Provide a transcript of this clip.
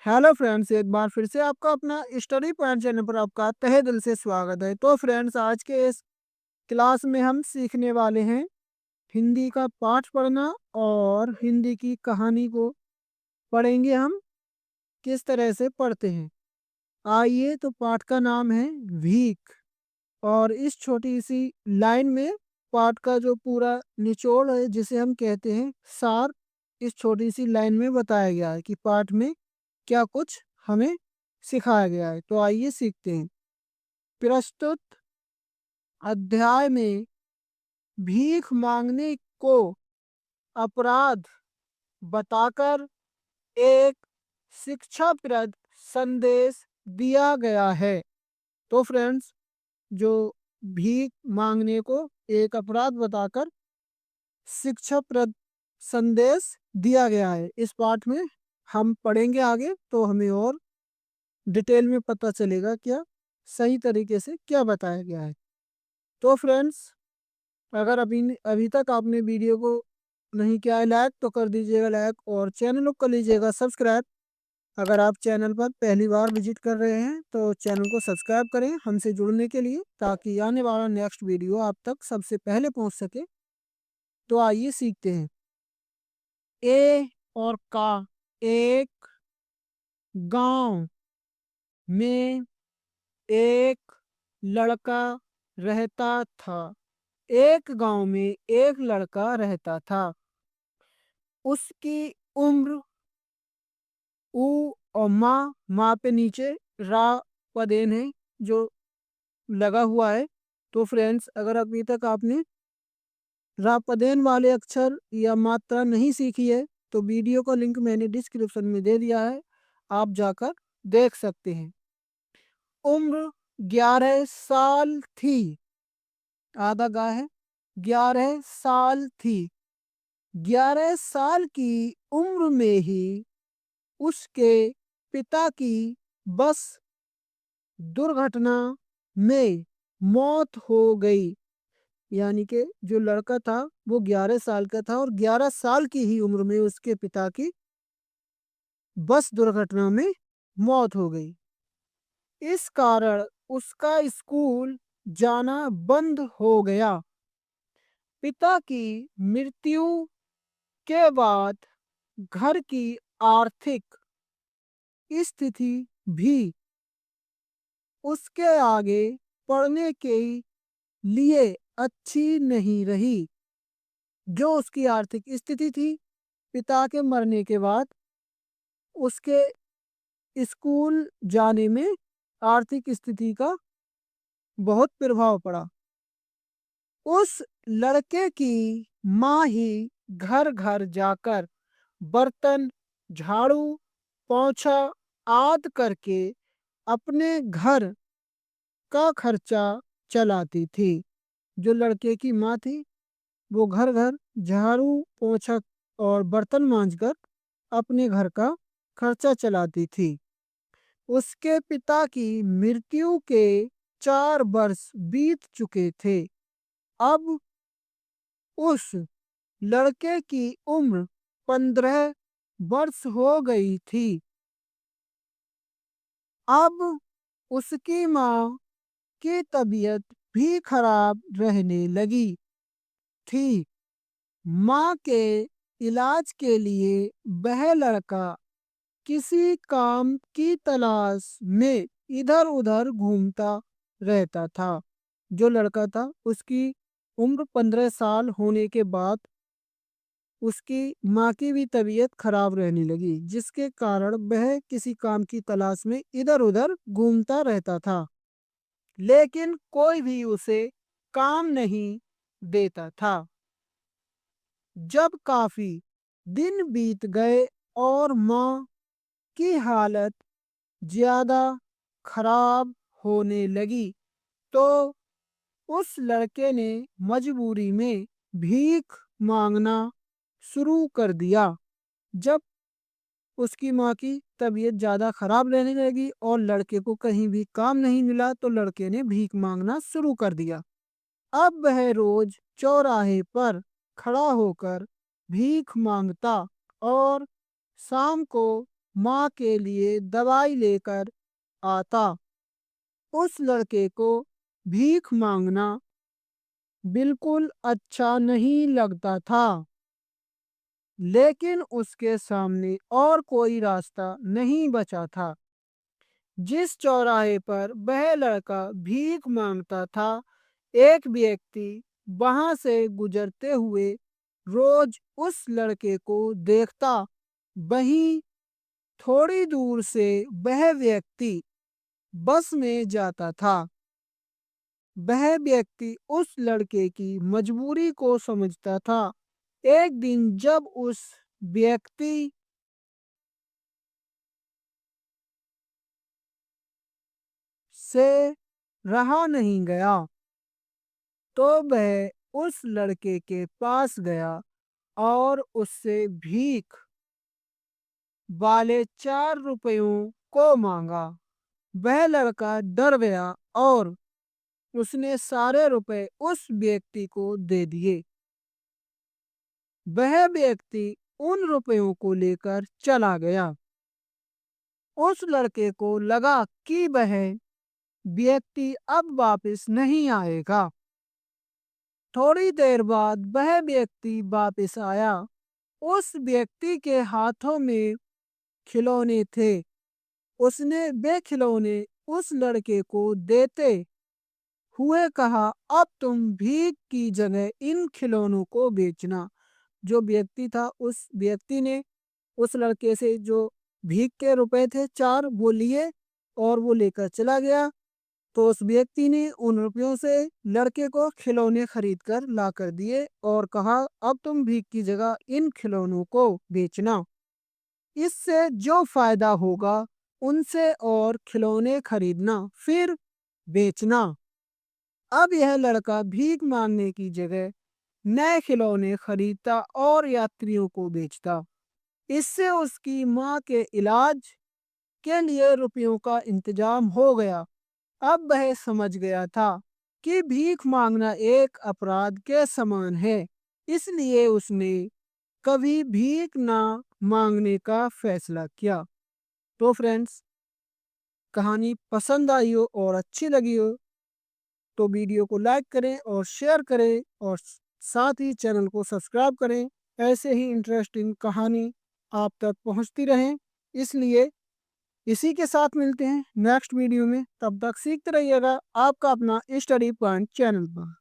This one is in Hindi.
हेलो फ्रेंड्स, एक बार फिर से आपका अपना स्टडी पॉइंट चैनल पर आपका तहे दिल से स्वागत है। तो फ्रेंड्स, आज के इस क्लास में हम सीखने वाले हैं हिंदी का पाठ पढ़ना और हिंदी की कहानी को पढ़ेंगे हम किस तरह से पढ़ते हैं। आइए, तो पाठ का नाम है भीख। और इस छोटी सी लाइन में पाठ का जो पूरा निचोड़ है, जिसे हम कहते हैं सार, इस छोटी सी लाइन में बताया गया है कि पाठ में क्या कुछ हमें सिखाया गया है। तो आइए सीखते हैं। प्रस्तुत अध्याय में भीख मांगने को अपराध बताकर एक शिक्षाप्रद संदेश दिया गया है। तो फ्रेंड्स, जो भीख मांगने को एक अपराध बताकर शिक्षाप्रद संदेश दिया गया है, इस पाठ में हम पढ़ेंगे आगे, तो हमें और डिटेल में पता चलेगा क्या सही तरीके से क्या बताया गया है। तो फ्रेंड्स, अगर अभी अभी तक आपने वीडियो को नहीं किया है लाइक, तो कर दीजिएगा लाइक और चैनल को कर लीजिएगा सब्सक्राइब। अगर आप चैनल पर पहली बार विजिट कर रहे हैं तो चैनल को सब्सक्राइब करें हमसे जुड़ने के लिए, ताकि आने वाला नेक्स्ट वीडियो आप तक सबसे पहले पहुंच सके। तो आइए सीखते हैं। ए और का। एक गांव में एक लड़का रहता था। एक गांव में एक लड़का रहता था। उसकी उम्र ऊ और माँ पे नीचे रा पदेन है जो लगा हुआ है। तो फ्रेंड्स, अगर अभी तक आपने रा पदेन वाले अक्षर या मात्रा नहीं सीखी है तो वीडियो का लिंक मैंने डिस्क्रिप्शन में दे दिया है, आप जाकर देख सकते हैं। उम्र 11 साल थी। आधा गा है, 11 साल थी। 11 साल की उम्र में ही उसके पिता की बस दुर्घटना में मौत हो गई। यानी कि जो लड़का था वो 11 साल का था और 11 साल की ही उम्र में उसके पिता की बस दुर्घटना में मौत हो गई। इस कारण उसका स्कूल जाना बंद हो गया। पिता की मृत्यु के बाद घर की आर्थिक स्थिति भी उसके आगे पढ़ने के लिए अच्छी नहीं रही। जो उसकी आर्थिक स्थिति थी, पिता के मरने के बाद उसके स्कूल जाने में आर्थिक स्थिति का बहुत प्रभाव पड़ा। उस लड़के की माँ ही घर घर जाकर बर्तन, झाड़ू, पोंछा आदि करके अपने घर का खर्चा चलाती थी। जो लड़के की माँ थी वो घर घर झाड़ू, पोंछा और बर्तन मांजकर अपने घर का खर्चा चलाती थी। उसके पिता की मृत्यु के 4 वर्ष बीत चुके थे। अब उस लड़के की उम्र 15 वर्ष हो गई थी। अब उसकी माँ की तबीयत भी खराब रहने लगी थी। माँ के इलाज के लिए वह लड़का किसी काम की तलाश में इधर उधर घूमता रहता था। जो लड़का था उसकी उम्र 15 साल होने के बाद उसकी माँ की भी तबीयत खराब रहने लगी, जिसके कारण वह किसी काम की तलाश में इधर उधर घूमता रहता था, लेकिन कोई भी उसे काम नहीं देता था। जब काफी दिन बीत गए और माँ की हालत ज्यादा खराब होने लगी, तो उस लड़के ने मजबूरी में भीख मांगना शुरू कर दिया। जब उसकी माँ की तबीयत ज़्यादा खराब रहने लगी और लड़के को कहीं भी काम नहीं मिला, तो लड़के ने भीख मांगना शुरू कर दिया। अब वह रोज चौराहे पर खड़ा होकर भीख मांगता और शाम को माँ के लिए दवाई लेकर आता। उस लड़के को भीख मांगना बिल्कुल अच्छा नहीं लगता था, लेकिन उसके सामने और कोई रास्ता नहीं बचा था। जिस चौराहे पर वह लड़का भीख मांगता था, एक व्यक्ति वहां से गुजरते हुए रोज उस लड़के को देखता। वहीं थोड़ी दूर से वह व्यक्ति बस में जाता था। वह व्यक्ति उस लड़के की मजबूरी को समझता था। एक दिन जब उस व्यक्ति से रहा नहीं गया, तो वह उस लड़के के पास गया और उससे भीख वाले 4 रुपयों को मांगा। वह लड़का डर गया और उसने सारे रुपए उस व्यक्ति को दे दिए। वह व्यक्ति उन रुपयों को लेकर चला गया। उस लड़के को लगा कि वह व्यक्ति अब वापस नहीं आएगा। थोड़ी देर बाद वह व्यक्ति वापस आया। उस व्यक्ति के हाथों में खिलौने थे। उसने वे खिलौने उस लड़के को देते हुए कहा, अब तुम भीख की जगह इन खिलौनों को बेचना। जो व्यक्ति था, उस व्यक्ति ने उस लड़के से जो भीख के रुपए थे 4 वो लिए और वो लेकर चला गया। तो उस व्यक्ति ने उन रुपयों से लड़के को खिलौने खरीद कर ला कर दिए और कहा, अब तुम भीख की जगह इन खिलौनों को बेचना। इससे जो फायदा होगा उनसे और खिलौने खरीदना फिर बेचना। अब यह लड़का भीख मांगने की जगह नए खिलौने खरीदता और यात्रियों को बेचता। इससे उसकी माँ के इलाज के लिए रुपयों का इंतजाम हो गया। अब वह समझ गया था कि भीख मांगना एक अपराध के समान है, इसलिए उसने कभी भीख ना मांगने का फैसला किया। तो फ्रेंड्स, कहानी पसंद आई हो और अच्छी लगी हो तो वीडियो को लाइक करें और शेयर करें और साथ ही चैनल को सब्सक्राइब करें। ऐसे ही इंटरेस्टिंग कहानी आप तक पहुंचती रहें। इसलिए इसी के साथ मिलते हैं नेक्स्ट वीडियो में। तब तक सीखते रहिएगा आपका अपना स्टडी पॉइंट चैनल पर।